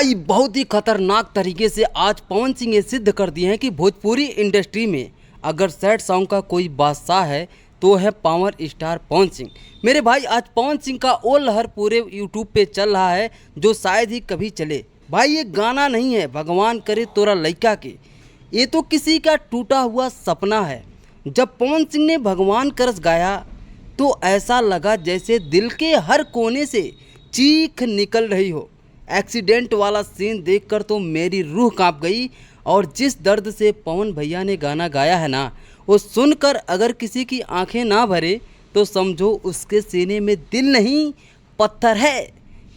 भाई बहुत ही खतरनाक तरीके से आज पवन सिंह ये सिद्ध कर दिए हैं कि भोजपुरी इंडस्ट्री में अगर सैड सॉन्ग का कोई बादशाह है तो है पावर स्टार पवन सिंह। मेरे भाई आज पवन सिंह का ओ लहर पूरे यूट्यूब पे चल रहा है जो शायद ही कभी चले। भाई ये गाना नहीं है भगवान करे तोरा लइका के, ये तो किसी का टूटा हुआ सपना है। जब पवन सिंह ने भगवान करस गाया तो ऐसा लगा जैसे दिल के हर कोने से चीख निकल रही हो। एक्सीडेंट वाला सीन देखकर तो मेरी रूह कांप गई और जिस दर्द से पवन भैया ने गाना गाया है ना, वो सुनकर अगर किसी की आंखें ना भरे तो समझो उसके सीने में दिल नहीं पत्थर है।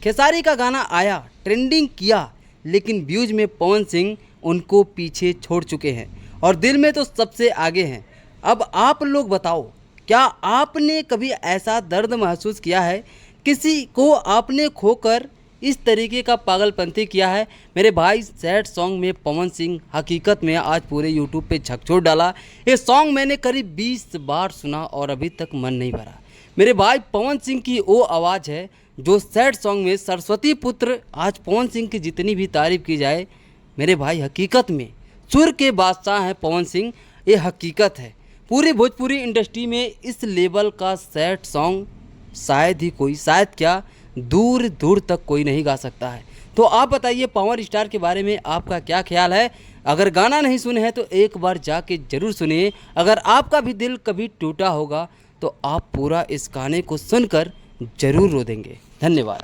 खेसारी का गाना आया, ट्रेंडिंग किया, लेकिन व्यूज में पवन सिंह उनको पीछे छोड़ चुके हैं और दिल में तो सबसे आगे हैं। अब आप लोग बताओ, क्या आपने कभी ऐसा दर्द महसूस किया है? किसी को आपने खोकर इस तरीके का पागलपंती किया है? मेरे भाई सैड सॉन्ग में पवन सिंह हकीकत में आज पूरे यूट्यूब पे झकझोर डाला। ये सॉन्ग मैंने करीब 20 बार सुना और अभी तक मन नहीं भरा। मेरे भाई पवन सिंह की वो आवाज़ है जो सैड सॉन्ग में सरस्वती पुत्र। आज पवन सिंह की जितनी भी तारीफ़ की जाए मेरे भाई हकीकत में सुर के बादशाह हैं पवन सिंह, ये हकीकत है। पूरी भोजपुरी इंडस्ट्री में इस लेवल का सैड सॉन्ग शायद ही कोई, शायद क्या दूर दूर तक कोई नहीं गा सकता है। तो आप बताइए पावर स्टार के बारे में आपका क्या ख्याल है? अगर गाना नहीं सुने हैं तो एक बार जाके ज़रूर सुनिए। अगर आपका भी दिल कभी टूटा होगा तो आप पूरा इस गाने को सुनकर ज़रूर रो देंगे। धन्यवाद।